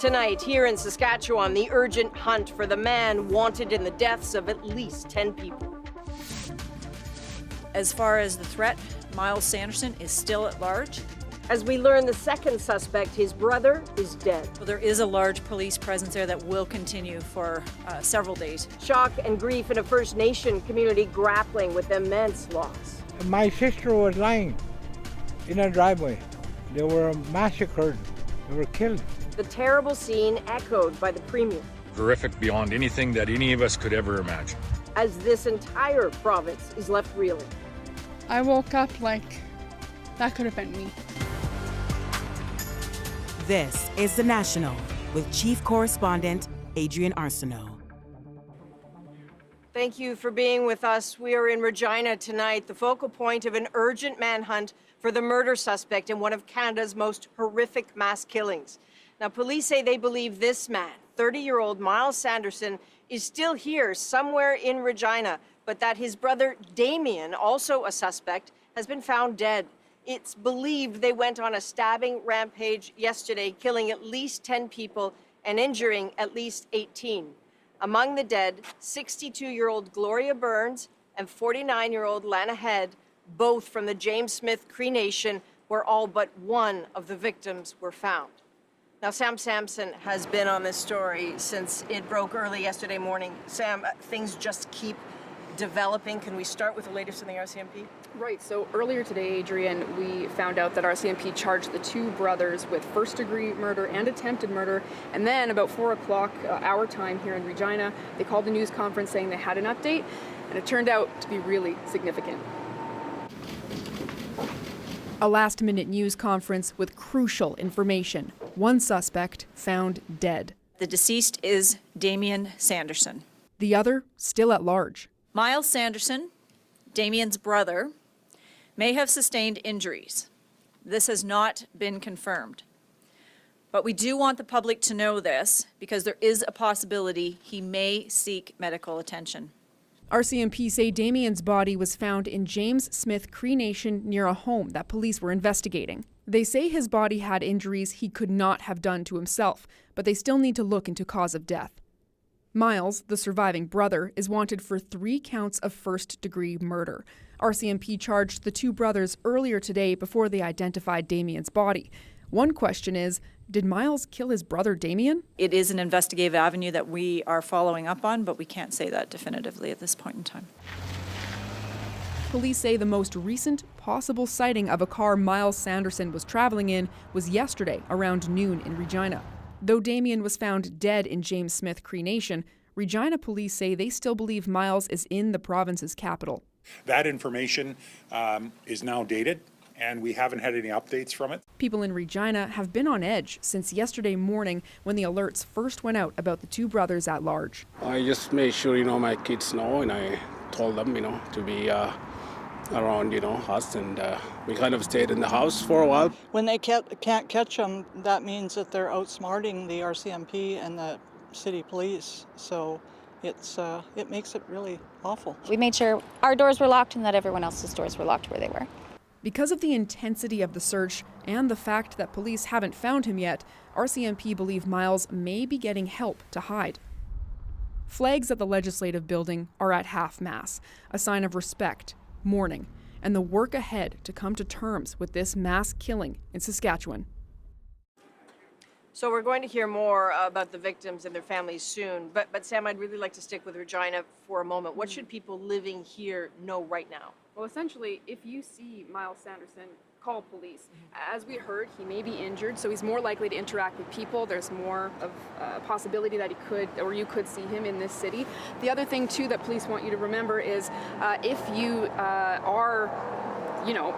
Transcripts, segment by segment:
Tonight, here in Saskatchewan, the urgent hunt for the man wanted in the deaths of at least 10 people. As far as the threat, Miles Sanderson is still at large. As we learn, the second suspect, his brother, is dead. So there is a large police presence there that will continue for several days. Shock and grief in a First Nation community grappling with immense loss. My sister was lying in a driveway. They were massacred. They were killed. The terrible scene echoed by the Premier. Horrific beyond anything that any of us could ever imagine. As this entire province is left reeling. I woke up like, that could have been me. This is The National with Chief Correspondent Adrienne Arsenault. Thank you for being with us. We are in Regina tonight, the focal point of an urgent manhunt for the murder suspect in one of Canada's most horrific mass killings. Now, police say they believe this man, 30-year-old Miles Sanderson, is still here somewhere in Regina, but that his brother Damien, also a suspect, has been found dead. It's believed they went on a stabbing rampage yesterday, killing at least 10 people and injuring at least 18. Among the dead, 62-year-old Gloria Burns and 49-year-old Lana Head, both from the James Smith Cree Nation, where all but one of the victims were found. Now, Sam Sampson has been on this story since it broke early yesterday morning. Sam, things just keep developing. Can we start with the latest in the RCMP? Right, so earlier today, Adrienne, we found out that RCMP charged the two brothers with first-degree murder and attempted murder, and then about 4 o'clock our time here in Regina, they called a news conference saying they had an update, and it turned out to be really significant. A last-minute news conference with crucial information. One suspect found dead. The deceased is Damien Sanderson. The other still at large. Miles Sanderson, Damien's brother, may have sustained injuries. This has not been confirmed. But we do want the public to know this because there is a possibility he may seek medical attention. RCMP say Damien's body was found in James Smith Cree Nation near a home that police were investigating. They say his body had injuries he could not have done to himself, but they still need to look into cause of death. Miles, the surviving brother, is wanted for 3 counts of first-degree murder. RCMP charged the two brothers earlier today before they identified Damien's body. One question is, did Miles kill his brother Damien? It is an investigative avenue that we are following up on, but we can't say that definitively at this point in time. Police say the most recent possible sighting of a car Miles Sanderson was traveling in was yesterday around noon in Regina. Though Damien was found dead in James Smith Cree Nation, Regina police say they still believe Miles is in the province's capital. That information is now dated, and we haven't had any updates from it. People in Regina have been on edge since yesterday morning when the alerts first went out about the two brothers at large. I just made sure, my kids know, and I told them, to be around, us, and we kind of stayed in the house for a while. When they can't catch them, that means that they're outsmarting the RCMP and the city police, so it makes it really awful. We made sure our doors were locked and that everyone else's doors were locked where they were. Because of the intensity of the search and the fact that police haven't found him yet, RCMP believe Miles may be getting help to hide. Flags at the Legislative Building are at half-mast, a sign of respect, mourning, and the work ahead to come to terms with this mass killing in Saskatchewan. So we're going to hear more about the victims and their families soon. But Sam, I'd really like to stick with Regina for a moment. What should people living here know right now? Well, essentially, if you see Miles Sanderson, call police. As we heard, he may be injured, so he's more likely to interact with people. There's more of a possibility that you could see him in this city. The other thing, too, that police want you to remember is if you are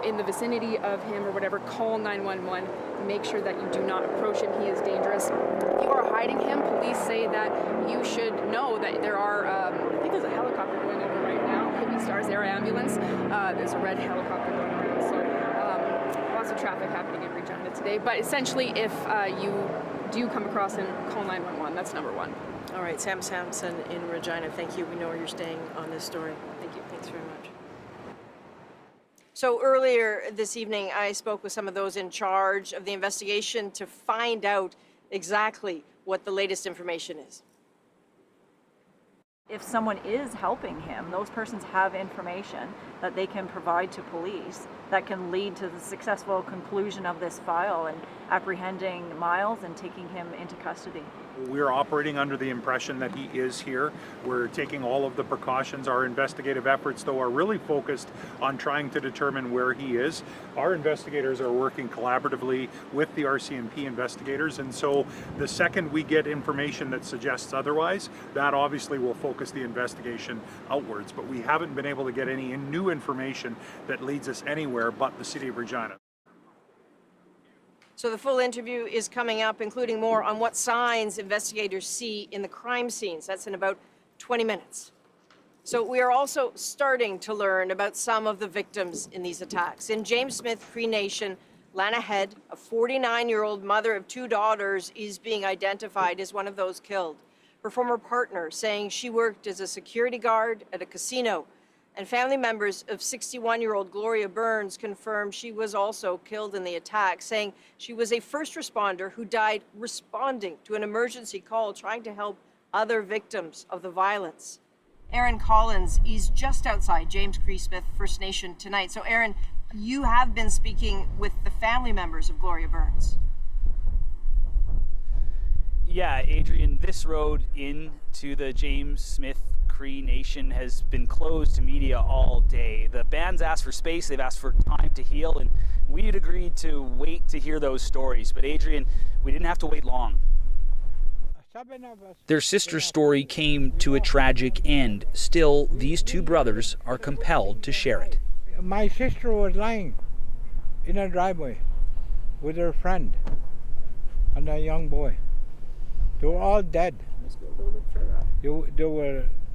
in the vicinity of him or whatever, call 911. Make sure that you do not approach him. He is dangerous. If you are hiding him, police say that you should know that there are, I think there's a helicopter going over right now, Hippie Stars Air Ambulance. There's a red helicopter going around, so lots of traffic happening in Regina today. But essentially, if you do come across him, call 911. That's number one. All right, Sam Sampson in Regina, thank you. We know where you're staying on this story. Thank you. Thanks very much. So earlier this evening, I spoke with some of those in charge of the investigation to find out exactly what the latest information is. If someone is helping him, those persons have information that they can provide to police that can lead to the successful conclusion of this file and apprehending Miles and taking him into custody. We're operating under the impression that he is here. We're taking all of the precautions. Our investigative efforts, though, are really focused on trying to determine where he is. Our investigators are working collaboratively with the RCMP investigators, and so the second we get information that suggests otherwise, that obviously will focus the investigation outwards. But we haven't been able to get any new information that leads us anywhere but the City of Regina. So the full interview is coming up, including more on what signs investigators see in the crime scenes. That's in about 20 minutes. So we are also starting to learn about some of the victims in these attacks. In James Smith Cree Nation, Lana Head, a 49-year-old mother of 2 daughters, is being identified as one of those killed. Her former partner saying she worked as a security guard at a casino. And family members of 61-year-old Gloria Burns confirmed she was also killed in the attack, saying she was a first responder who died responding to an emergency call trying to help other victims of the violence. Aaron Collins is just outside James Cree Smith First Nation tonight. So Aaron, you have been speaking with the family members of Gloria Burns. Yeah, Adrienne, this road into the James Smith Cree Nation has been closed to media all day. The band's asked for space, they've asked for time to heal, and we had agreed to wait to hear those stories. But Adrienne, we didn't have to wait long. Their sister's story came to a tragic end. Still, these 2 brothers are compelled to share it. My sister was lying in a driveway with her friend and a young boy. They were all dead.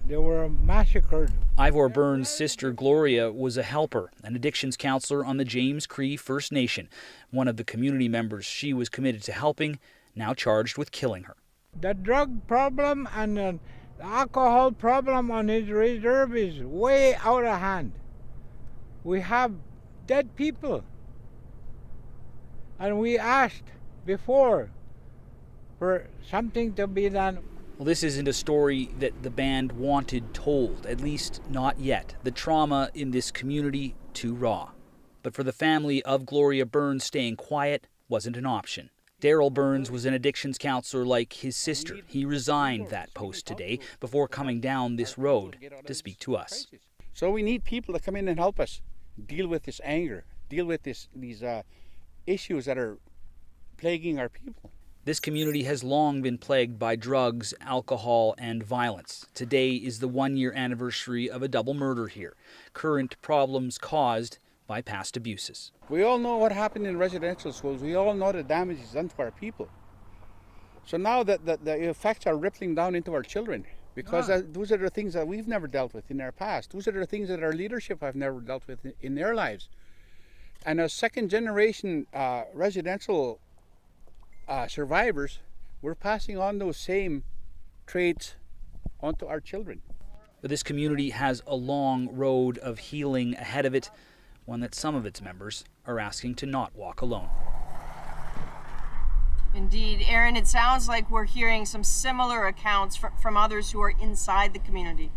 They were massacred. Ivor Burns' sister Gloria was a helper, an addictions counselor on the James Cree First Nation, one of the community members she was committed to helping, now charged with killing her. The drug problem and the alcohol problem on his reserve is way out of hand. We have dead people. And we asked before for something to be done. Well, this isn't a story that the band wanted told, at least not yet. The trauma in this community too raw. But for the family of Gloria Burns, staying quiet wasn't an option. Daryl Burns was an addictions counselor like his sister. He resigned that post today before coming down this road to speak to us. So we need people to come in and help us deal with this anger, deal with these issues that are plaguing our people. This community has long been plagued by drugs, alcohol, and violence. Today is the 1-year anniversary of a double murder here. Current problems caused by past abuses. We all know what happened in residential schools. We all know the damage is done to our people. So now that the effects are rippling down into our children, because those are the things that we've never dealt with in our past. Those are the things that our leadership have never dealt with in their lives. And as second-generation residential survivors, we're passing on those same traits onto our children. But this community has a long road of healing ahead of it, one that some of its members are asking to not walk alone. Indeed. Aaron, it sounds like we're hearing some similar accounts from others who are inside the community.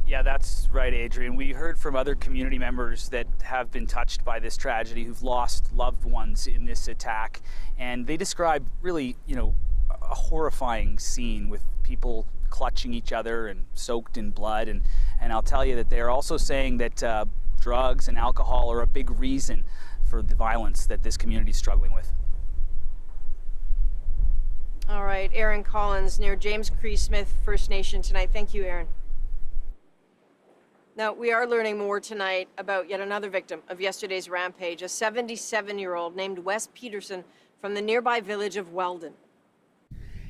Yeah, that's right, Adrienne. We heard from other community members that have been touched by this tragedy, who've lost loved ones in this attack. And they describe really, a horrifying scene with people clutching each other and soaked in blood. And I'll tell you that they're also saying that drugs and alcohol are a big reason for the violence that this community is struggling with. All right, Aaron Collins near James Cree Smith First Nation tonight. Thank you, Aaron. Now, we are learning more tonight about yet another victim of yesterday's rampage, a 77-year-old named Wes Peterson from the nearby village of Weldon.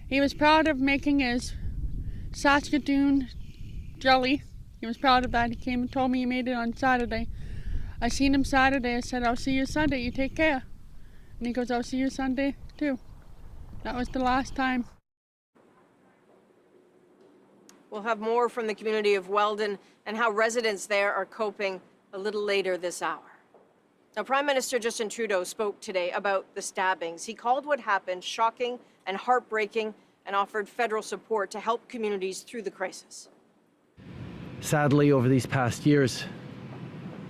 He was proud of making his Saskatchewan jelly. He was proud of that. He came and told me he made it on Saturday. I seen him Saturday. I said, I'll see you Sunday. You take care. And he goes, I'll see you Sunday too. That was the last time. We'll have more from the community of Weldon and how residents there are coping a little later this hour. Now, Prime Minister Justin Trudeau spoke today about the stabbings. He called what happened shocking and heartbreaking and offered federal support to help communities through the crisis. Sadly, over these past years,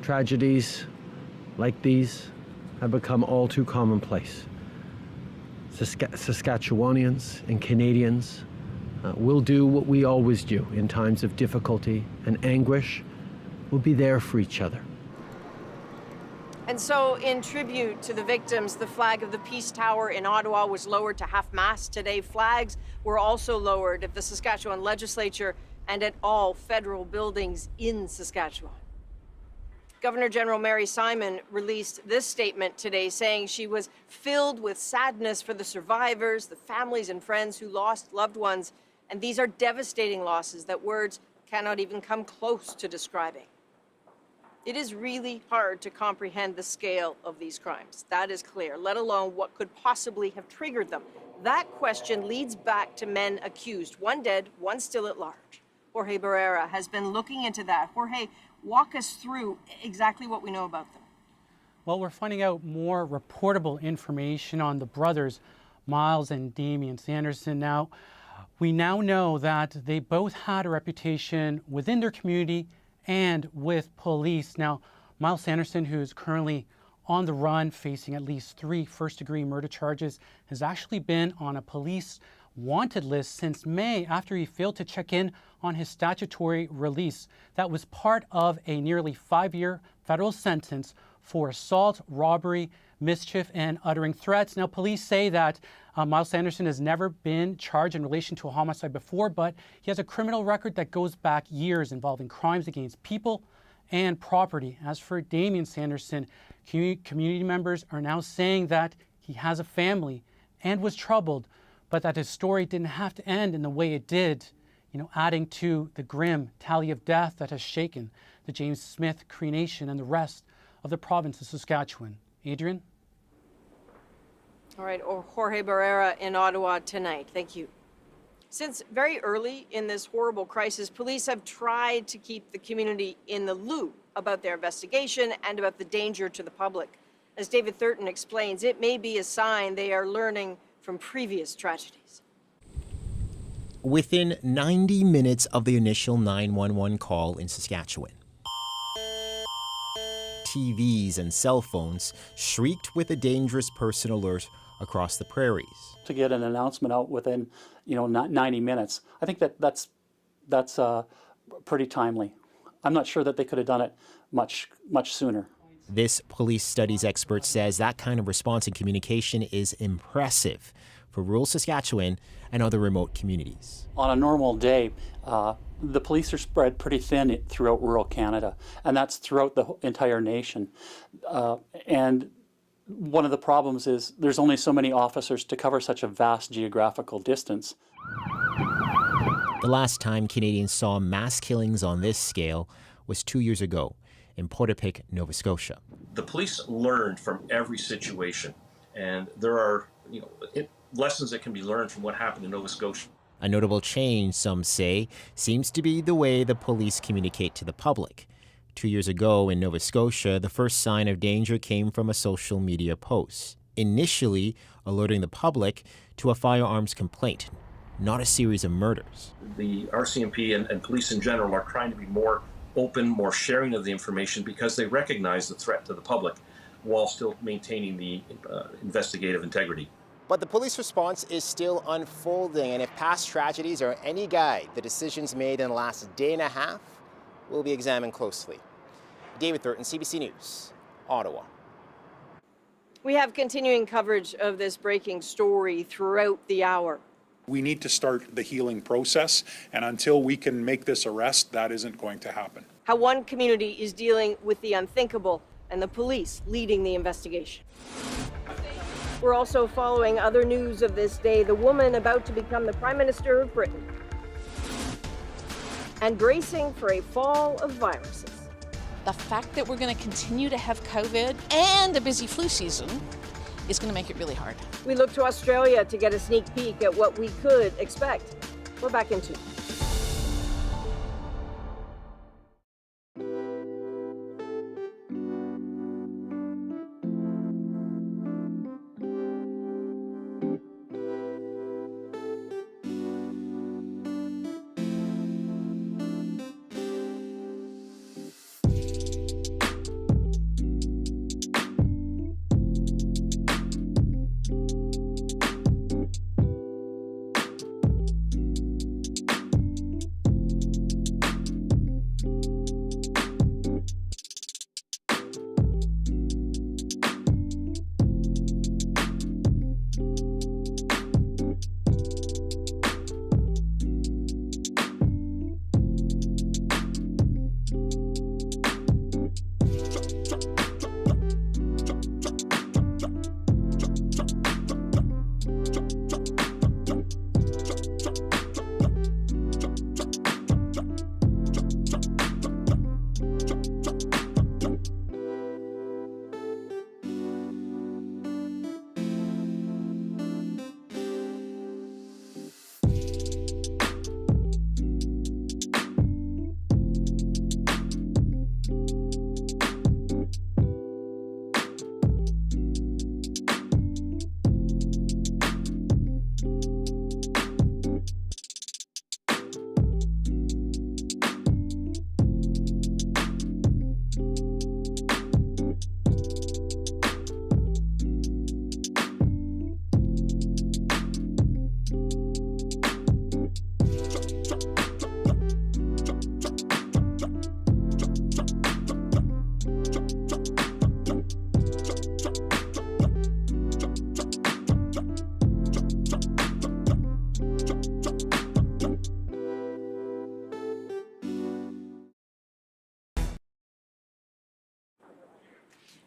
tragedies like these have become all too commonplace. Saskatchewanians and Canadians will do what we always do in times of difficulty and anguish. We'll be there for each other. And so, in tribute to the victims, the flag of the Peace Tower in Ottawa was lowered to half-mast today. Flags were also lowered at the Saskatchewan Legislature and at all federal buildings in Saskatchewan. Governor General Mary Simon released this statement today saying she was filled with sadness for the survivors, the families and friends who lost loved ones, and these are devastating losses that words cannot even come close to describing. It is really hard to comprehend the scale of these crimes. That is clear, let alone what could possibly have triggered them. That question leads back to men accused, one dead, one still at large. Jorge Barrera has been looking into that. Jorge, walk us through exactly what we know about them. Well, we're finding out more reportable information on the brothers, Miles and Damien Sanderson. Now, we now know that they both had a reputation within their community and with police. Now, Miles Sanderson, who is currently on the run, facing at least 3 first-degree murder charges, has actually been on a police wanted list since May after he failed to check in on his statutory release. That was part of a nearly 5-year federal sentence for assault, robbery, mischief, and uttering threats. Now, police say that Miles Sanderson has never been charged in relation to a homicide before, but he has a criminal record that goes back years involving crimes against people and property. As for Damien Sanderson, community members are now saying that he has a family and was troubled, but that his story didn't have to end in the way it did, adding to the grim tally of death that has shaken the James Smith Cree Nation and the rest of the province of Saskatchewan. Adrienne? All right, Jorge Barrera in Ottawa tonight. Thank you. Since very early in this horrible crisis, police have tried to keep the community in the loop about their investigation and about the danger to the public. As David Thurton explains, it may be a sign they are learning from previous tragedies. Within 90 minutes of the initial 911 call in Saskatchewan, TVs and cell phones shrieked with a dangerous person alert across the prairies. To get an announcement out within, 90 minutes, I think that's pretty timely. I'm not sure that they could have done it much sooner. This police studies expert says that kind of response and communication is impressive for rural Saskatchewan and other remote communities. On a normal day, the police are spread pretty thin throughout rural Canada, and that's throughout the entire nation. And one of the problems is there's only so many officers to cover such a vast geographical distance. The last time Canadians saw mass killings on this scale was 2 years ago in Portapique, Nova Scotia. The police learned from every situation, and there are lessons that can be learned from what happened in Nova Scotia. A notable change, some say, seems to be the way the police communicate to the public. 2 years ago in Nova Scotia, the first sign of danger came from a social media post, initially alerting the public to a firearms complaint, not a series of murders. The RCMP and police in general are trying to be more open, more sharing of the information because they recognize the threat to the public while still maintaining the investigative integrity. But the police response is still unfolding, and if past tragedies are any guide, the decisions made in the last day and a half will be examined closely. David Thurton, CBC News, Ottawa. We have continuing coverage of this breaking story throughout the hour. We need to start the healing process, and until we can make this arrest, that isn't going to happen. How one community is dealing with the unthinkable and the police leading the investigation. We're also following other news of this day, the woman about to become the Prime Minister of Britain, and bracing for a fall of viruses. The fact that we're going to continue to have COVID and a busy flu season is going to make it really hard. We look to Australia to get a sneak peek at what we could expect. We're back in 2.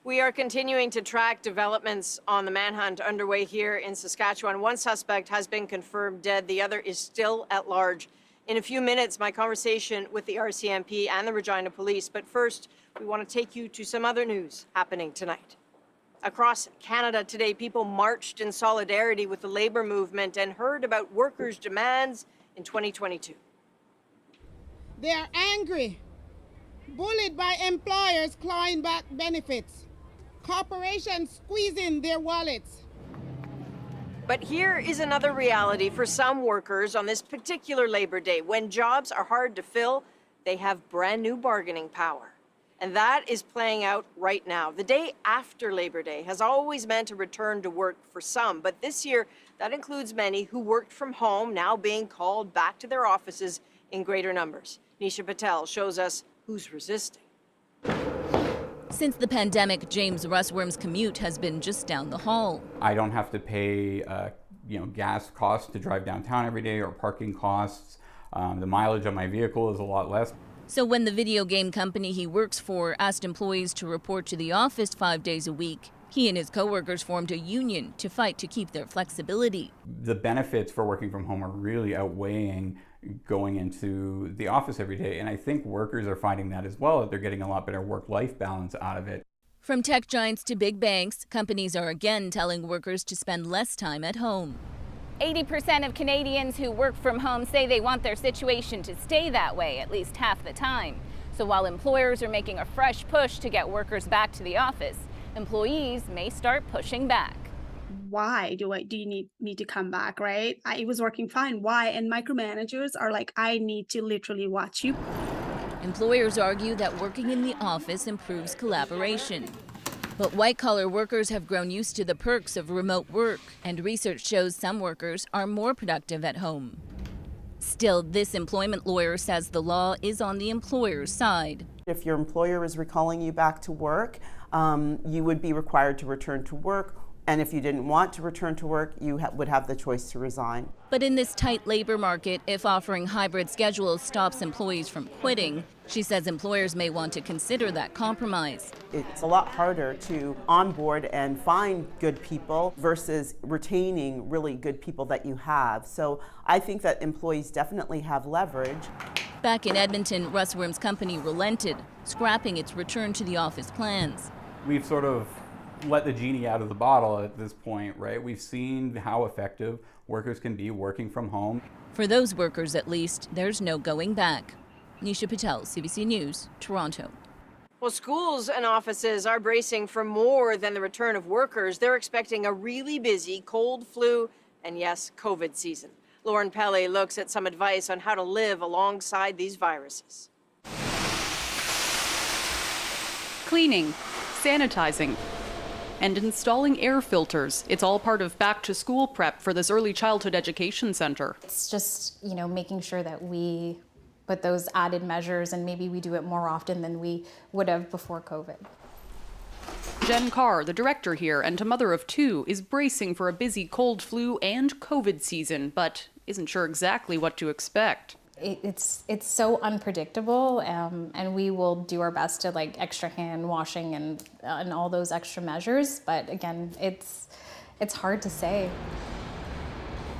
We are continuing to track developments on the manhunt underway here in Saskatchewan. One suspect has been confirmed dead. The other is still at large. In a few minutes, my conversation with the RCMP and the Regina Police. But first, we want to take you to some other news happening tonight. Across Canada today, people marched in solidarity with the labor movement and heard about workers' demands in 2022. They are angry, bullied by employers clawing back benefits, corporations squeezing their wallets. But here is another reality for some workers on this particular Labor Day. When jobs are hard to fill, they have brand new bargaining power. And that is playing out right now. The day after Labor Day has always meant a return to work for some, but this year that includes many who worked from home now being called back to their offices in greater numbers. Nisha Patel shows us who's resisting. Since the pandemic, James Russworm's commute has been just down the hall. I don't have to pay gas costs to drive downtown every day or parking costs. The mileage on my vehicle is a lot less. So when the video game company he works for asked employees to report to the office 5 days a week, he and his coworkers formed a union to fight to keep their flexibility. The benefits for working from home are really outweighing going into the office every day. And I think workers are finding that as well, that they're getting a lot better work-life balance out of it. From tech giants to big banks, companies are again telling workers to spend less time at home. 80% of Canadians who work from home say they want their situation to stay that way at least half the time. So while employers are making a fresh push to get workers back to the office, employees may start pushing back. Why do you need me to come back, right? I was working fine. Why? And micromanagers are like, I need to literally watch you. Employers argue that working in the office improves collaboration. But white-collar workers have grown used to the perks of remote work, and research shows some workers are more productive at home. Still, this employment lawyer says the law is on the employer's side. If your employer is recalling you back to work, you would be required to return to work. And if you didn't want to return to work, you would have the choice to resign. But in this tight labor market, if offering hybrid schedules stops employees from quitting, she says employers may want to consider that compromise. It's a lot harder to onboard and find good people versus retaining really good people that you have. So I think that employees definitely have leverage. Back in Edmonton, Russworm's company relented, scrapping its return to the office plans. We've sort of let the genie out of the bottle at this point, right? We've seen how effective workers can be working from home. For those workers, at least, there's no going back. Nisha Patel, CBC News, Toronto. Well, schools and offices are bracing for more than the return of workers. They're expecting a really busy cold, flu, and yes, COVID season. Lauren Pelley looks at some advice on how to live alongside these viruses. Cleaning, sanitizing, and installing air filters. It's all part of back-to-school prep for this early childhood education center. It's just, making sure that we put those added measures, and maybe we do it more often than we would have before COVID. Jen Carr, the director here and a mother of two, is bracing for a busy cold, flu, and COVID season, but isn't sure exactly what to expect. It's so unpredictable, and we will do our best to extra hand washing and all those extra measures. But again, it's hard to say.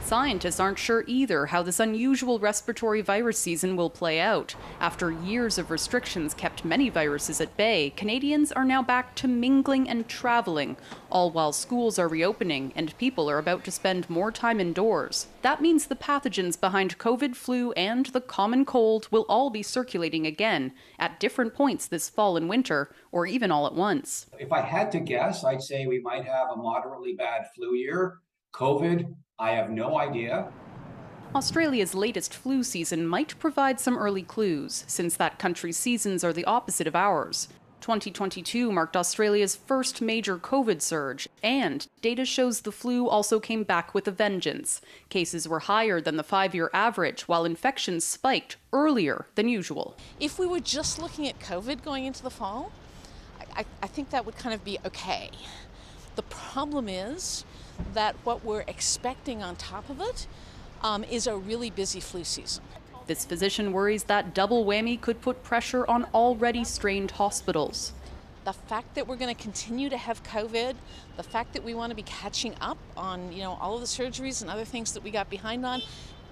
Scientists aren't sure either how this unusual respiratory virus season will play out. After years of restrictions kept many viruses at bay, Canadians are now back to mingling and traveling, all while schools are reopening and people are about to spend more time indoors. That means the pathogens behind COVID, flu, and the common cold will all be circulating again at different points this fall and winter, or even all at once. If I had to guess, I'd say we might have a moderately bad flu year. COVID, I have no idea. Australia's latest flu season might provide some early clues, since that country's seasons are the opposite of ours. 2022 marked Australia's first major COVID surge, and data shows the flu also came back with a vengeance. Cases were higher than the 5-year average, while infections spiked earlier than usual. If we were just looking at COVID going into the fall, I think that would kind of be okay. The problem is that what we're expecting on top of it is a really busy flu season. This physician worries that double whammy could put pressure on already strained hospitals. The fact that we're going to continue to have COVID, the fact that we want to be catching up on, all of the surgeries and other things that we got behind on,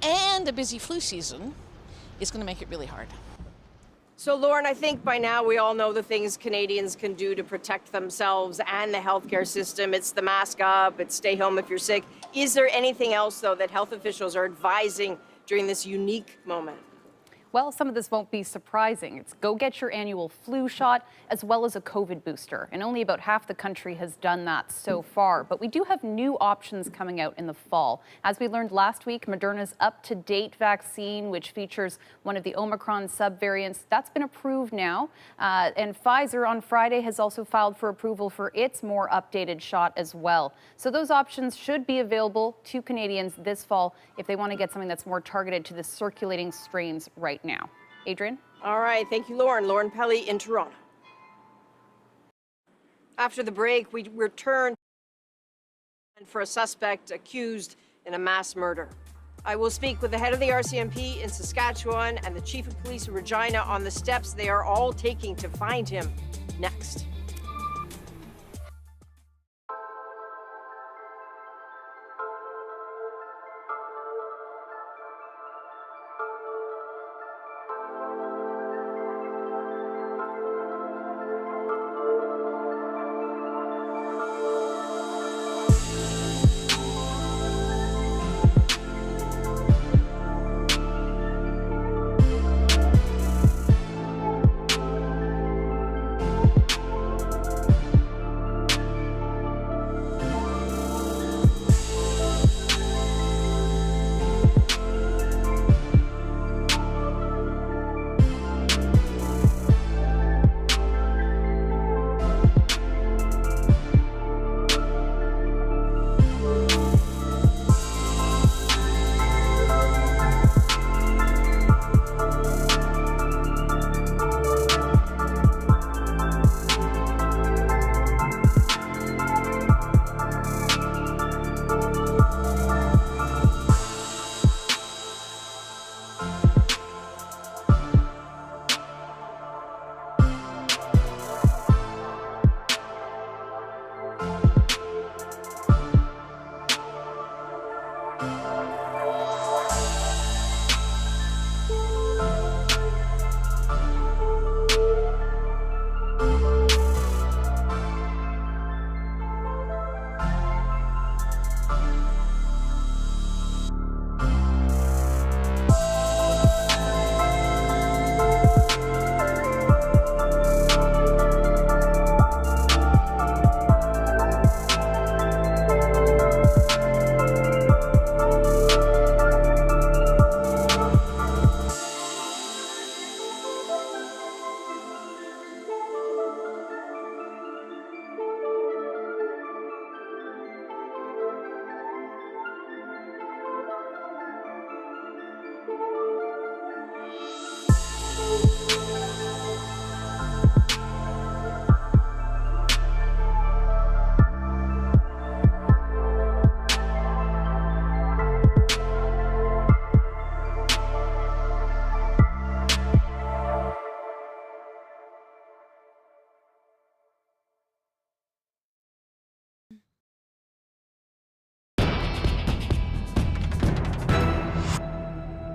and a busy flu season is going to make it really hard. So, Lauren, I think by now we all know the things Canadians can do to protect themselves and the healthcare system. It's the mask up, it's stay home if you're sick. Is there anything else, though, that health officials are advising during this unique moment? Well, some of this won't be surprising. It's go get your annual flu shot as well as a COVID booster. And only about half the country has done that so far. But we do have new options coming out in the fall. As we learned last week, Moderna's up-to-date vaccine, which features one of the Omicron subvariants, that's been approved now. And Pfizer on Friday has also filed for approval for its more updated shot as well. So those options should be available to Canadians this fall if they want to get something that's more targeted to the circulating strains right now. Adrienne? All right, thank you, Lauren. Lauren Pelly in Toronto. After the break, we return for a suspect accused in a mass murder. I will speak with the head of the RCMP in Saskatchewan and the chief of police in Regina on the steps they are all taking to find him next.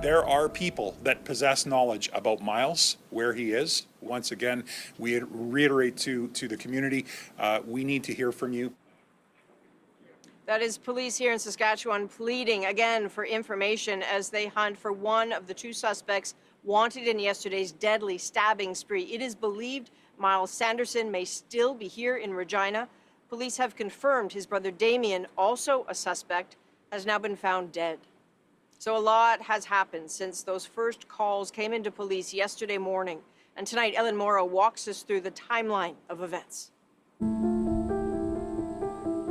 There are people that possess knowledge about Miles, where he is. Once again, we reiterate to the community, we need to hear from you. That is police here in Saskatchewan pleading again for information as they hunt for one of the two suspects wanted in yesterday's deadly stabbing spree. It is believed Miles Sanderson may still be here in Regina. Police have confirmed his brother Damien, also a suspect, has now been found dead. So a lot has happened since those first calls came into police yesterday morning. And tonight, Ellen Morrow walks us through the timeline of events.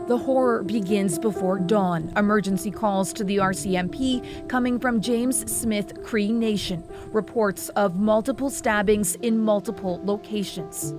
The horror begins before dawn. Emergency calls to the RCMP coming from James Smith Cree Nation. Reports of multiple stabbings in multiple locations.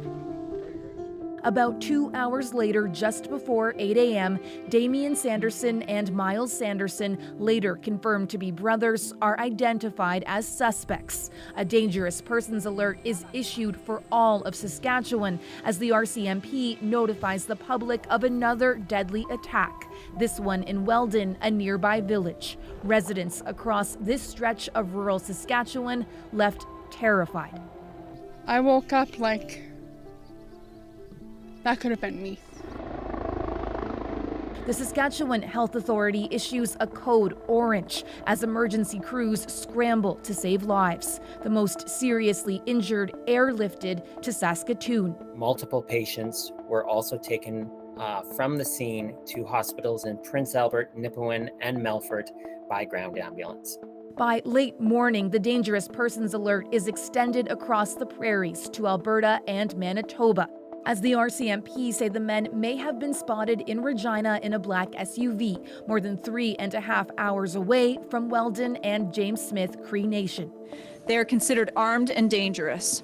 About 2 hours later, just before 8 a.m., Damian Sanderson and Miles Sanderson, later confirmed to be brothers, are identified as suspects. A dangerous persons alert is issued for all of Saskatchewan as the RCMP notifies the public of another deadly attack, this one in Weldon, a nearby village. Residents across this stretch of rural Saskatchewan left terrified. I woke up like, that could have been me. The Saskatchewan Health Authority issues a code orange as emergency crews scramble to save lives. The most seriously injured airlifted to Saskatoon. Multiple patients were also taken from the scene to hospitals in Prince Albert, Nipawin, and Melfort by ground ambulance. By late morning, the dangerous persons alert is extended across the prairies to Alberta and Manitoba, as the RCMP say the men may have been spotted in Regina in a black SUV, more than 3.5 hours away from Weldon and James Smith Cree Nation. They are considered armed and dangerous.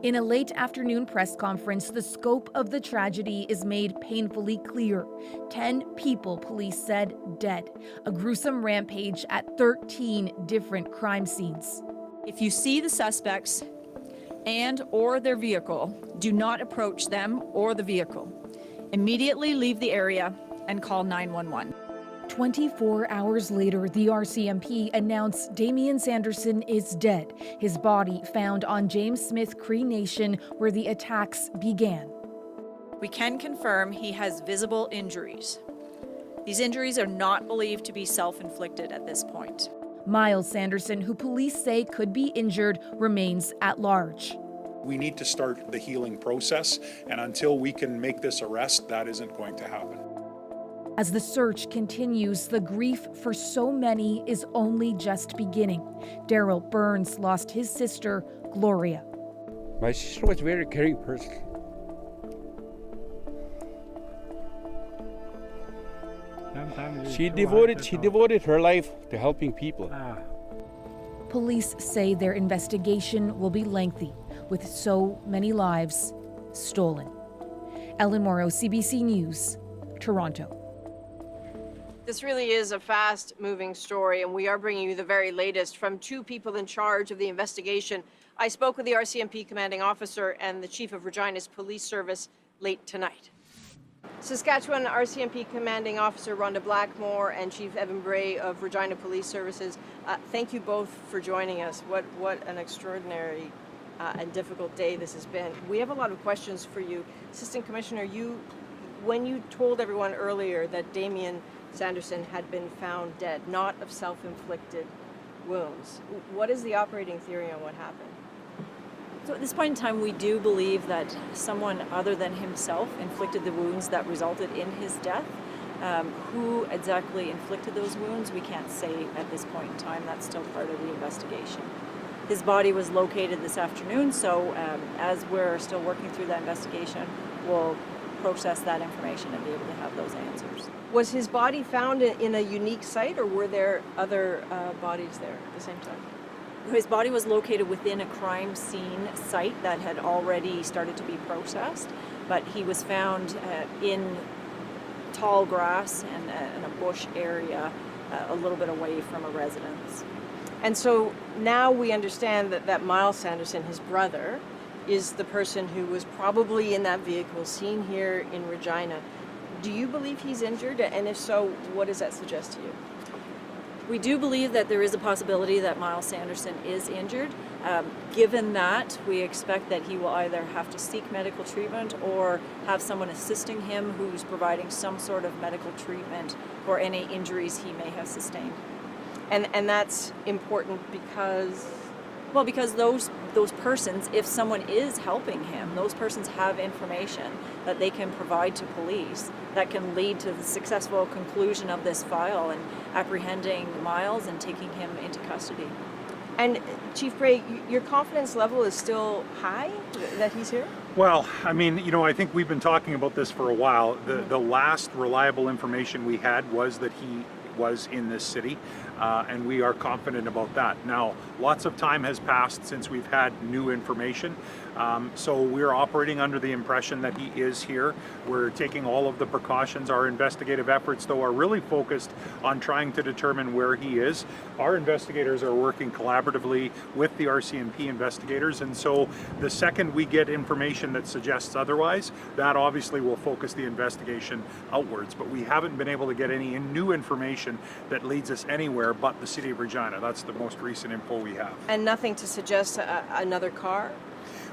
In a late afternoon press conference, the scope of the tragedy is made painfully clear. 10 people, police said, dead. A gruesome rampage at 13 different crime scenes. If you see the suspects and or their vehicle, do not approach them or the vehicle. Immediately leave the area and call 911. 24 hours later, the RCMP announced Damian Sanderson is dead. His body found on James Smith Cree Nation where the attacks began. We can confirm he has visible injuries. These injuries are not believed to be self-inflicted at this point. Miles Sanderson, who police say could be injured, remains at large. We need to start the healing process, and until we can make this arrest, that isn't going to happen. As the search continues, the grief for so many is only just beginning. Daryl Burns lost his sister, Gloria. My sister was a very caring person. She devoted her life to helping people. Police say their investigation will be lengthy, with so many lives stolen. Ellen Morrow, CBC News, Toronto. This really is a fast-moving story, and we are bringing you the very latest from two people in charge of the investigation. I spoke with the RCMP commanding officer and the chief of Regina's police service late tonight. Saskatchewan RCMP commanding officer Rhonda Blackmore and Chief Evan Bray of Regina Police Services, thank you both for joining us. What an extraordinary and difficult day this has been. We have a lot of questions for you. Assistant Commissioner, when you told everyone earlier that Damian Sanderson had been found dead, not of self-inflicted wounds, what is the operating theory on what happened? So at this point in time, we do believe that someone other than himself inflicted the wounds that resulted in his death. Who exactly inflicted those wounds, we can't say at this point in time. That's still part of the investigation. His body was located this afternoon, so as we're still working through that investigation, we'll process that information and be able to have those answers. Was his body found in a unique site, or were there other bodies there at the same time? His body was located within a crime scene site that had already started to be processed, but he was found in tall grass and in a bush area a little bit away from a residence. And so now we understand that Miles Sanderson, his brother, is the person who was probably in that vehicle seen here in Regina. Do you believe he's injured? And if so, what does that suggest to you? We do believe that there is a possibility that Miles Sanderson is injured. Given that, we expect that he will either have to seek medical treatment or have someone assisting him who's providing some sort of medical treatment for any injuries he may have sustained. And that's important because? Well, because those persons, if someone is helping him, those persons have information that they can provide to police that can lead to the successful conclusion of this file and apprehending Miles and taking him into custody. And Chief Bray, your confidence level is still high that he's here? Well, I mean, I think we've been talking about this for a while. The last reliable information we had was that he was in this city, and we are confident about that. Now, lots of time has passed since we've had new information, so we're operating under the impression that he is here. We're taking all of the precautions. Our investigative efforts, though, are really focused on trying to determine where he is. Our investigators are working collaboratively with the RCMP investigators, and so the second we get information that suggests otherwise, that obviously will focus the investigation outwards. But we haven't been able to get any new information that leads us anywhere but the city of Regina. That's the most recent info we have. And nothing to suggest another car?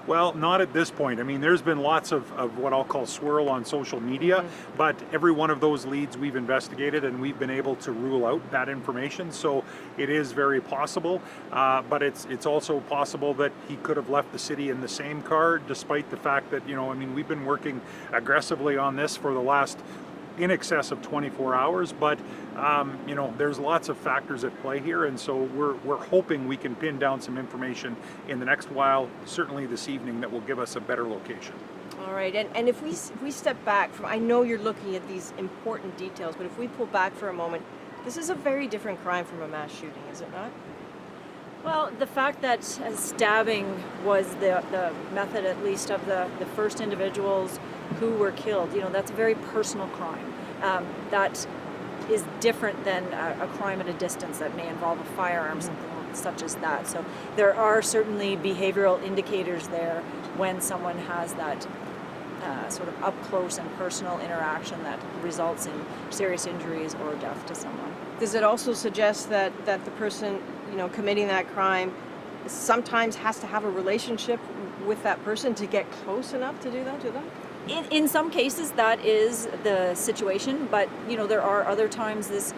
Well, not at this point. I mean, there's been lots of what I'll call swirl on social media, but every one of those leads we've investigated and we've been able to rule out that information. So it is very possible, but it's also possible that he could have left the city in the same car, despite the fact that, I mean, we've been working aggressively on this for the last in excess of 24 hours, but there's lots of factors at play here, and so we're hoping we can pin down some information in the next while, certainly this evening, that will give us a better location. All right, and if we step back from, I know you're looking at these important details, but if we pull back for a moment, this is a very different crime from a mass shooting, is it not? Well, the fact that stabbing was the method, at least, of the first individuals who were killed, that's a very personal crime. That is different than a crime at a distance that may involve a firearm, something such as that. So there are certainly behavioral indicators there when someone has that sort of up-close and personal interaction that results in serious injuries or death to someone. Does it also suggest that the person, committing that crime sometimes has to have a relationship with that person to get close enough to do that to them? In some cases, that is the situation, but there are other times this,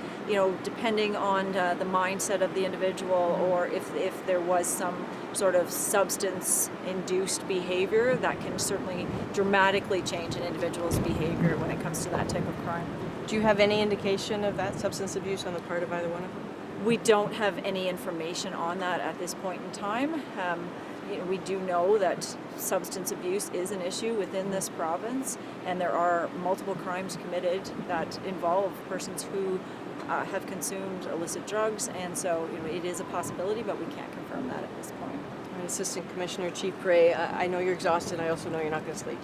depending on the mindset of the individual, or if there was some sort of substance-induced behavior, that can certainly dramatically change an individual's behavior when it comes to that type of crime. Do you have any indication of that substance abuse on the part of either one of them? We don't have any information on that at this point in time. We do know that substance abuse is an issue within this province, and there are multiple crimes committed that involve persons who have consumed illicit drugs, and so it is a possibility, but we can't confirm that at this point. Assistant Commissioner Chief Bray, I know you're exhausted. I also know you're not going to sleep.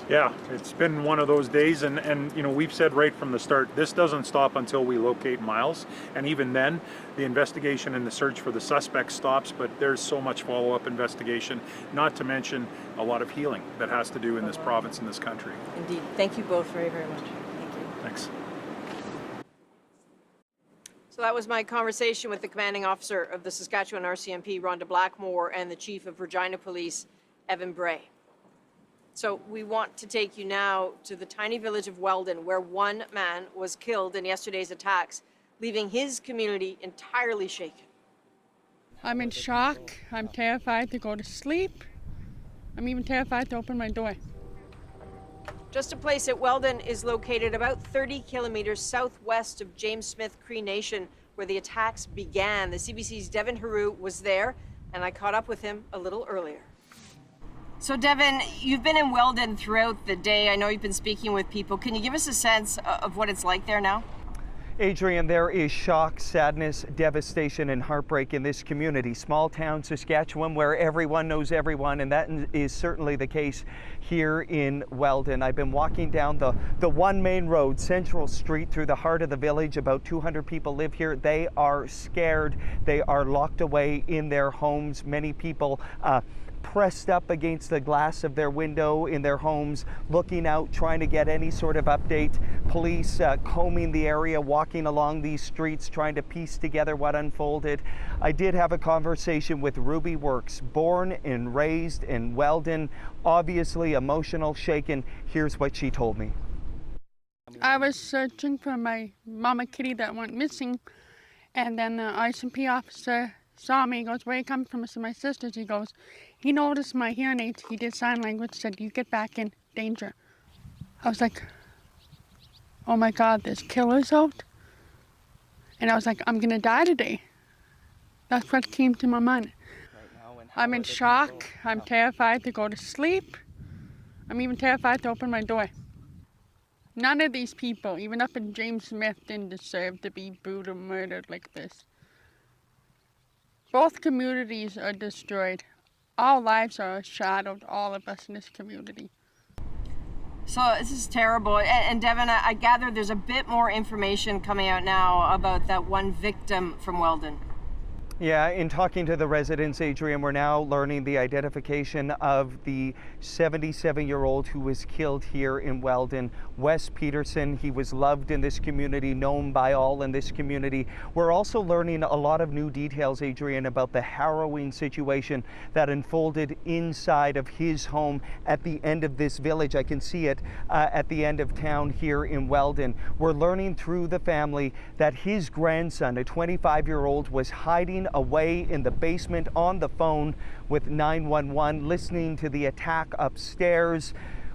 Yeah, it's been one of those days, and we've said right from the start, this doesn't stop until we locate Miles, and even then, the investigation and the search for the suspect stops, but there's so much follow-up investigation, not to mention a lot of healing that has to do in this province and this country. Indeed. Thank you both very, very much. Thank you. Thanks. So that was my conversation with the commanding officer of the Saskatchewan RCMP, Rhonda Blackmore, and the chief of Regina Police, Evan Bray. So we want to take you now to the tiny village of Weldon, where one man was killed in yesterday's attacks, leaving his community entirely shaken. I'm in shock. I'm terrified to go to sleep. I'm even terrified to open my door. Just to place it, Weldon is located about 30 kilometers southwest of James Smith Cree Nation, where the attacks began. The CBC's Devin Haru was there, and I caught up with him a little earlier. So Devin, you've been in Weldon throughout the day. I know you've been speaking with people. Can you give us a sense of what it's like there now? Adrienne, there is shock, sadness, devastation, and heartbreak in this community. Small town Saskatchewan, where everyone knows everyone, and that is certainly the case here in Weldon. I've been walking down the one main road, Central Street, through the heart of the village. About 200 people live here. They are scared. They are locked away in their homes. Many people pressed up against the glass of their window in their homes, looking out, trying to get any sort of update. Police combing the area, walking along these streets, trying to piece together what unfolded. I did have a conversation with Ruby Works, born and raised in Weldon, obviously emotional, shaken. Here's what she told me. I was searching for my mama kitty that went missing, and then the RCMP officer saw me. He goes, "Where you come from?" I said, "My sister's." He goes, he noticed my hearing aids. He did sign language, said, "You get back in danger." I was like, oh my God, there's killers out? And I was like, I'm gonna die today. That's what came to my mind. I'm in shock. I'm terrified to go to sleep. I'm even terrified to open my door. None of these people, even up in James Smith, didn't deserve to be brutally murdered like this. Both communities are destroyed. Our lives are shadowed, all of us in this community. So this is terrible. And Devin, I gather there's a bit more information coming out now about that one victim from Weldon. Yeah, in talking to the residents, Adrienne, we're now learning the identification of the 77-year-old who was killed here in Weldon, Wes Peterson. He was loved in this community, known by all in this community. We're also learning a lot of new details, Adrienne, about the harrowing situation that unfolded inside of his home at the end of this village. I can see it at the end of town here in Weldon. We're learning through the family that his grandson, a 25-year-old, was hiding away in the basement on the phone with 911, listening to the attack upstairs,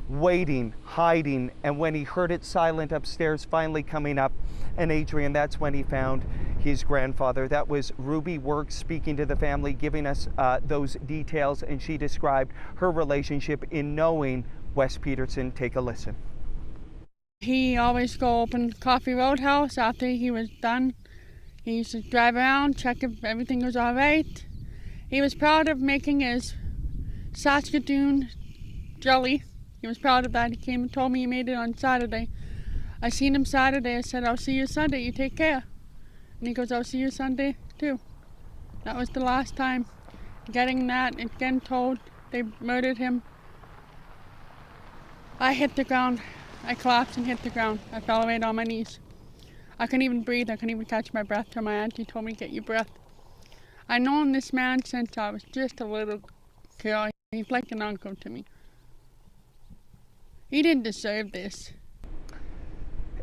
waiting, hiding, and when he heard it silent upstairs, finally coming up, and Adrienne, that's when he found his grandfather. That was Ruby Works speaking to the family, giving us those details, and she described her relationship in knowing Wes Peterson. Take a listen. He always go open Coffee Roadhouse after he was done. He used to drive around, check if everything was all right. He was proud of making his Saskatoon jelly. He was proud of that. He came and told me he made it on Saturday. I seen him Saturday. I said, I'll see you Sunday. You take care. And he goes, I'll see you Sunday too. That was the last time. Getting that and getting told they murdered him. I hit the ground. I collapsed and hit the ground. I fell right on my knees. I couldn't even breathe. I couldn't even catch my breath till my auntie told me to get your breath. I've known this man since I was just a little girl. He's like an uncle to me. He didn't deserve this.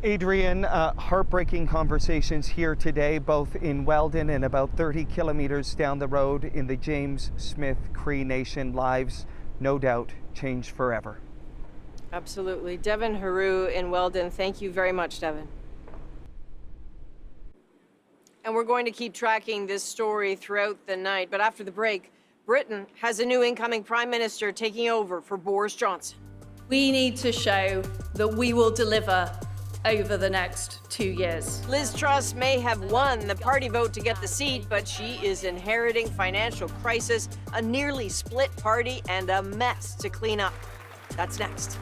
Adrienne, heartbreaking conversations here today, both in Weldon and about 30 kilometers down the road in the James Smith Cree Nation. Lives, no doubt, changed forever. Absolutely. Devin Haru in Weldon. Thank you very much, Devin. And we're going to keep tracking this story throughout the night. But after the break, Britain has a new incoming prime minister taking over for Boris Johnson. We need to show that we will deliver over the next 2 years. Liz Truss may have won the party vote to get the seat, but she is inheriting financial crisis, a nearly split party, and a mess to clean up. That's next.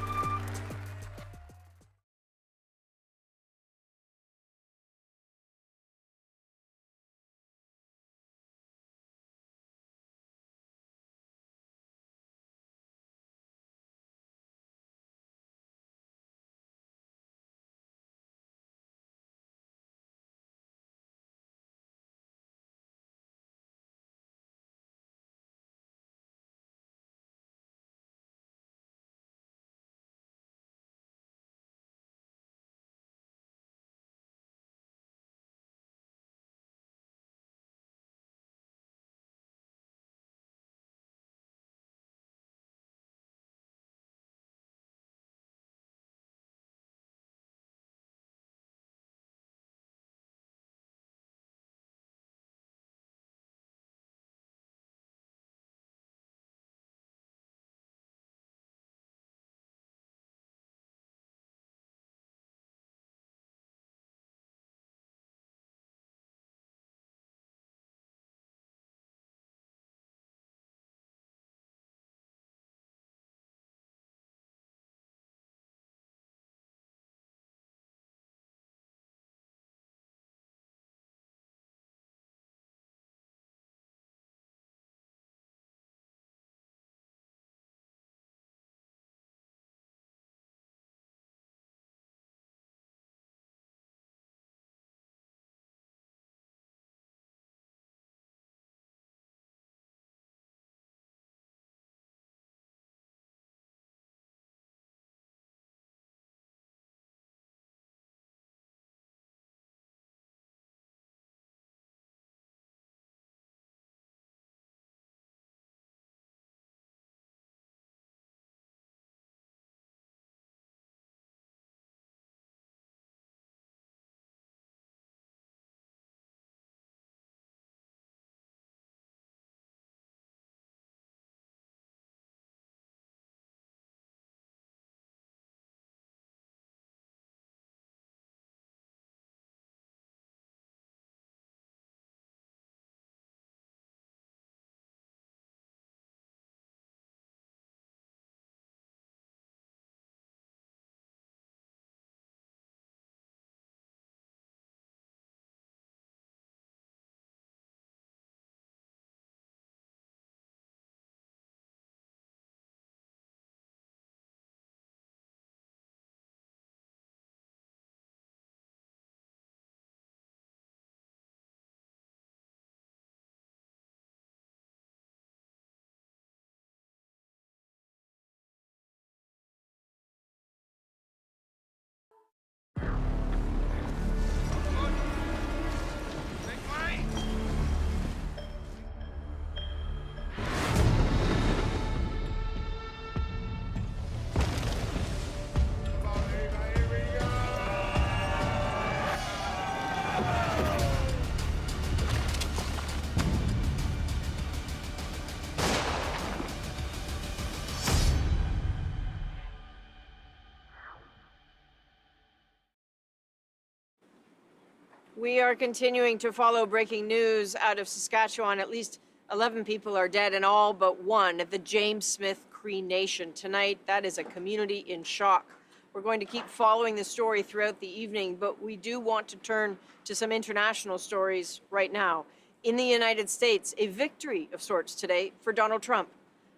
We are continuing to follow breaking news out of Saskatchewan. At least 11 people are dead and all but one at the James Smith Cree Nation. Tonight, that is a community in shock. We're going to keep following this story throughout the evening, but we do want to turn to some international stories right now. In the United States, a victory of sorts today for Donald Trump.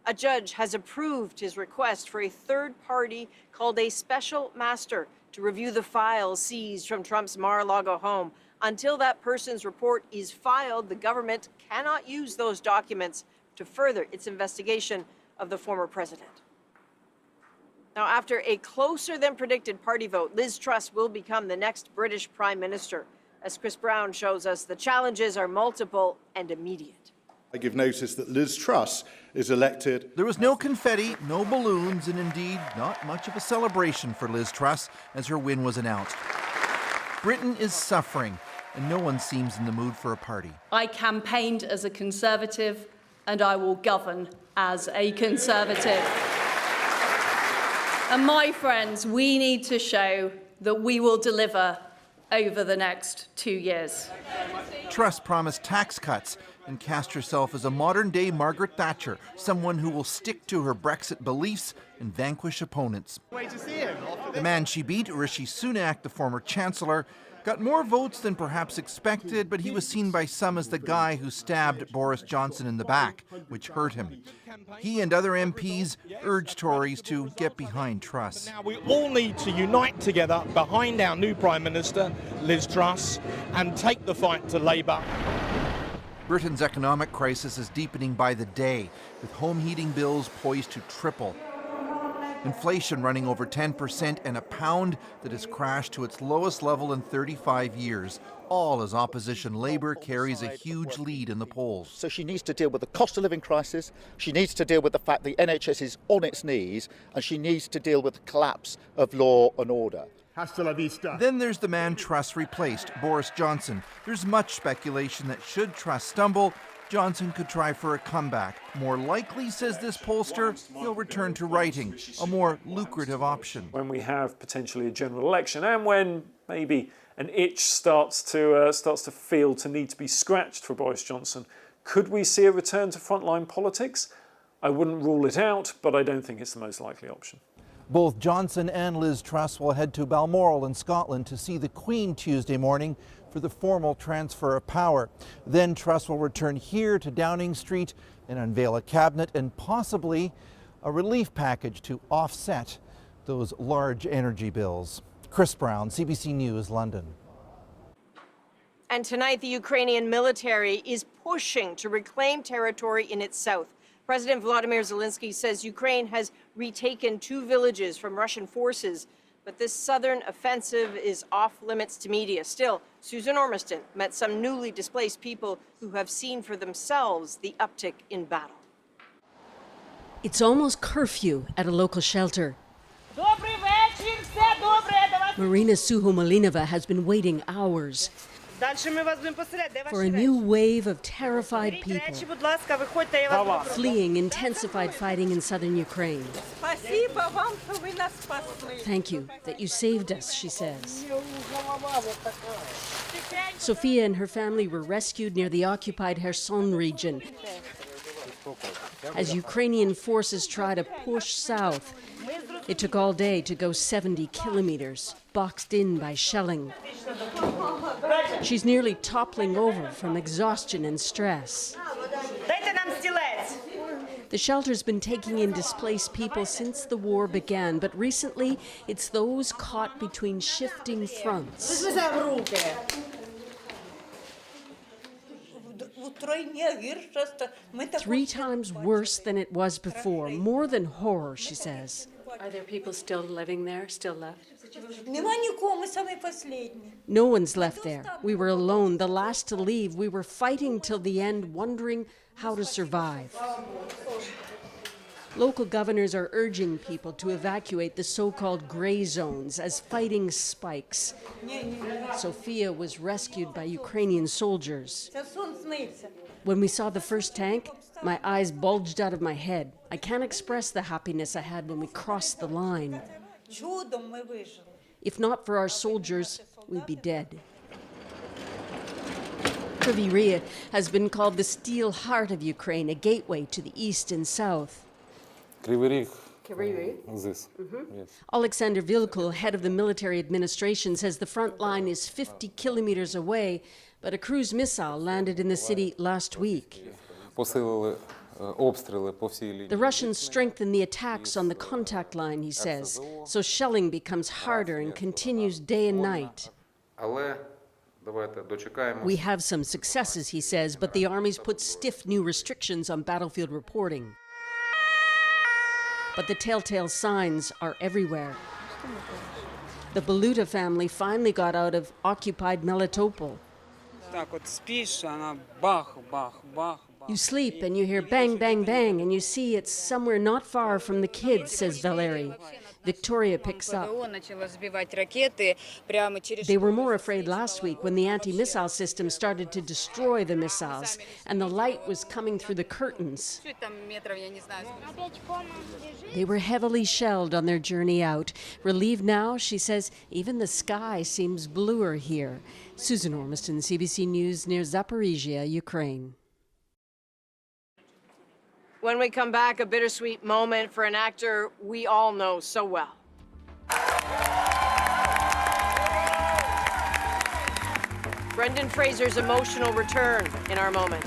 A judge has approved his request for a third party called a special master to review the files seized from Trump's Mar-a-Lago home. Until that person's report is filed, the government cannot use those documents to further its investigation of the former president. Now, after a closer than predicted party vote, Liz Truss will become the next British Prime Minister. As Chris Brown shows us, the challenges are multiple and immediate. I give notice that Liz Truss is elected. There was no confetti, no balloons, and indeed not much of a celebration for Liz Truss as her win was announced. Britain is suffering, and no one seems in the mood for a party. I campaigned as a Conservative, and I will govern as a Conservative. And my friends, we need to show that we will deliver over the next 2 years. Truss promised tax cuts and cast herself as a modern-day Margaret Thatcher, someone who will stick to her Brexit beliefs and vanquish opponents. The man she beat, Rishi Sunak, the former Chancellor, got more votes than perhaps expected, but he was seen by some as the guy who stabbed Boris Johnson in the back, which hurt him. He and other MPs urged Tories to get behind Truss. Now we all need to unite together behind our new Prime Minister, Liz Truss, and take the fight to Labour. Britain's economic crisis is deepening by the day, with home heating bills poised to triple. Inflation running over 10% and a pound that has crashed to its lowest level in 35 years, all as opposition Labour carries a huge lead in the polls. So she needs to deal with the cost of living crisis, she needs to deal with the fact the NHS is on its knees, and she needs to deal with the collapse of law and order. Hasta la vista. Then there's the man Truss replaced, Boris Johnson. There's much speculation that should Truss stumble, Johnson could try for a comeback. More likely, says this pollster, he'll return to writing, a more lucrative option. When we have potentially a general election and when maybe an itch starts to feel to need to be scratched for Boris Johnson, could we see a return to frontline politics? I wouldn't rule it out, but I don't think it's the most likely option. Both Johnson and Liz Truss will head to Balmoral in Scotland to see the Queen Tuesday morning for the formal transfer of power. Then Truss will return here to Downing Street and unveil a cabinet and possibly a relief package to offset those large energy bills. Chris Brown, CBC News, London. And tonight, the Ukrainian military is pushing to reclaim territory in its south. President Volodymyr Zelensky says Ukraine has retaken 2 villages from Russian forces, but this southern offensive is off limits to media. Still, Susan Ormiston met some newly displaced people who have seen for themselves the uptick in battle. It's almost curfew at a local shelter. Marina Suhomalinova has been waiting hours for a new wave of terrified people fleeing intensified fighting in southern Ukraine. Thank you that you saved us, she says. Sophia and her family were rescued near the occupied Kherson region as Ukrainian forces try to push south. It took all day to go 70 kilometers, boxed in by shelling. She's nearly toppling over from exhaustion and stress. The shelter's been taking in displaced people since the war began, but recently it's those caught between shifting fronts. 3 times worse than it was before, more than horror, she says. Are there people still living there, still left? No one's left there. We were alone, the last to leave. We were fighting till the end, wondering how to survive. Local governors are urging people to evacuate the so-called gray zones as fighting spikes. Sophia was rescued by Ukrainian soldiers. When we saw the first tank, my eyes bulged out of my head. I can't express the happiness I had when we crossed the line. If not for our soldiers, we'd be dead. Kryvyi Rih has been called the steel heart of Ukraine, a gateway to the east and south. Kryvyi Rih, this. Yes. Alexander Vilkul, head of the military administration, says the front line is 50 kilometers away, but a cruise missile landed in the city last week. Посилили обстріли по всій лінії. The Russians strengthen the attacks on the contact line, he says, so shelling becomes harder and continues day and night. Але давайте дочекаємося. We have some successes, he says, but the army's put stiff new restrictions on battlefield reporting. But the telltale signs are everywhere. The Baluta family finally got out of occupied Melitopol. You sleep and you hear bang, bang, bang, and you see it's somewhere not far from the kids, says Valery. Victoria picks up. They were more afraid last week when the anti-missile system started to destroy the missiles, and the light was coming through the curtains. They were heavily shelled on their journey out. Relieved now, she says, even the sky seems bluer here. Susan Ormiston, CBC News, near Zaporizhia, Ukraine. When we come back, a bittersweet moment for an actor we all know so well. Brendan Fraser's emotional return in our moment.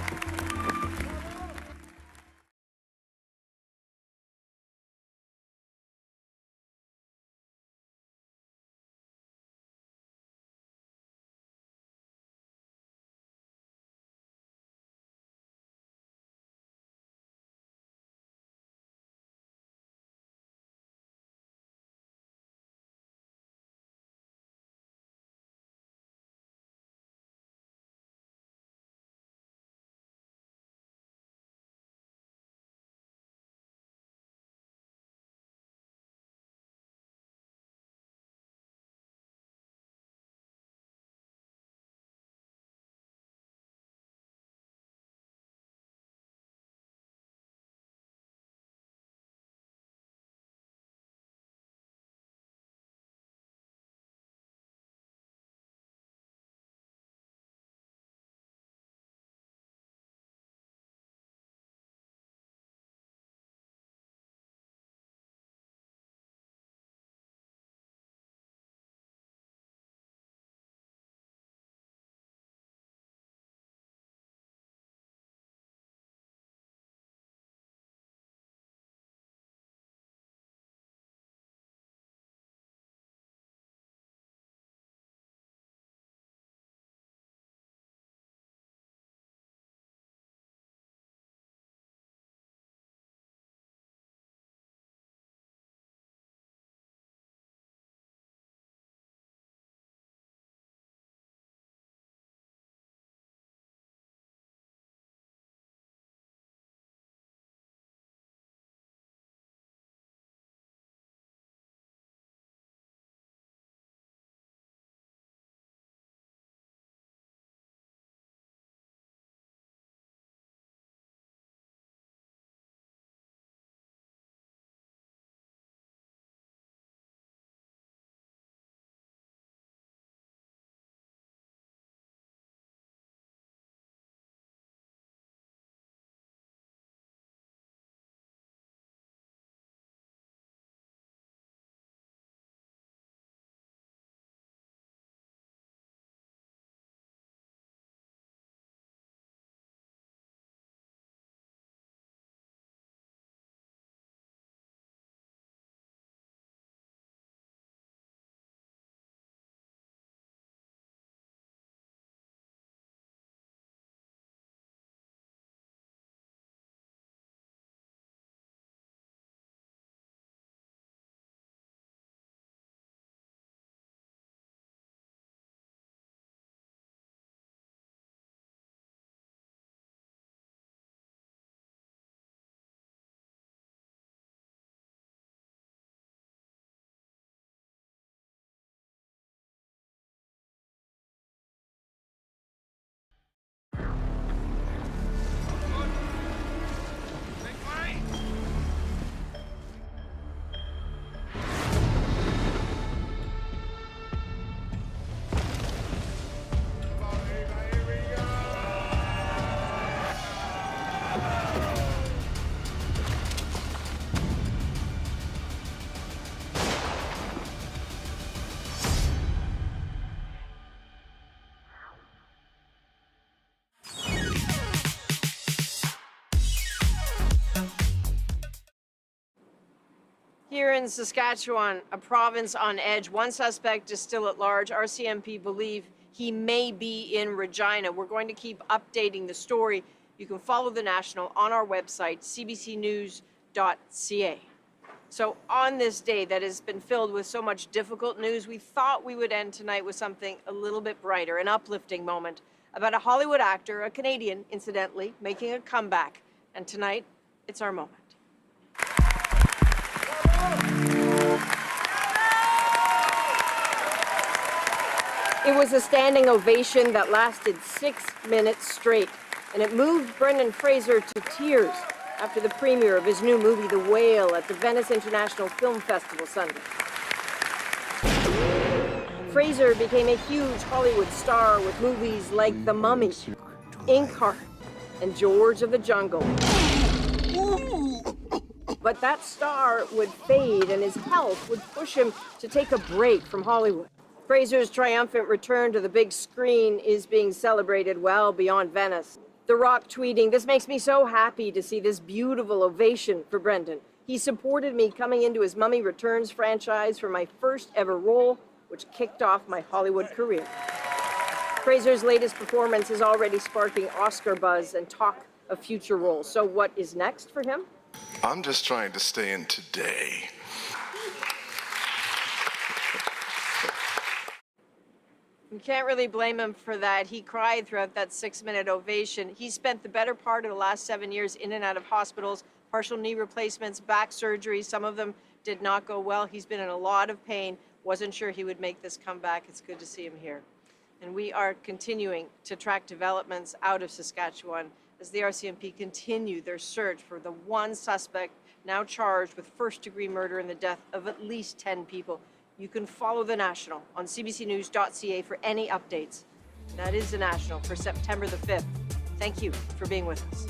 Here in Saskatchewan, a province on edge, one suspect is still at large. RCMP believe he may be in Regina. We're going to keep updating the story. You can follow The National on our website, cbcnews.ca. So on this day that has been filled with so much difficult news, we thought we would end tonight with something a little bit brighter, an uplifting moment about a Hollywood actor, a Canadian, incidentally, making a comeback. And tonight, it's our moment. It was a standing ovation that lasted 6 minutes straight, and it moved Brendan Fraser to tears after the premiere of his new movie, The Whale, at the Venice International Film Festival Sunday. Fraser became a huge Hollywood star with movies like The Mummy, Inkheart, and George of the Jungle. But that star would fade, and his health would push him to take a break from Hollywood. Fraser's triumphant return to the big screen is being celebrated well beyond Venice. The Rock tweeting, "This makes me so happy to see this beautiful ovation for Brendan. He supported me coming into his Mummy Returns franchise for my first ever role, which kicked off my Hollywood career." Fraser's latest performance is already sparking Oscar buzz and talk of future roles. So what is next for him? I'm just trying to stay in today. You can't really blame him for that. He cried throughout that 6-minute ovation. He spent the better part of the last 7 years in and out of hospitals, partial knee replacements, back surgery. Some of them did not go well. He's been in a lot of pain. Wasn't sure he would make this comeback. It's good to see him here. And we are continuing to track developments out of Saskatchewan as the RCMP continue their search for the one suspect now charged with first-degree murder in the death of at least 10 people. You can follow The National on cbcnews.ca for any updates. That is The National for September the 5th. Thank you for being with us.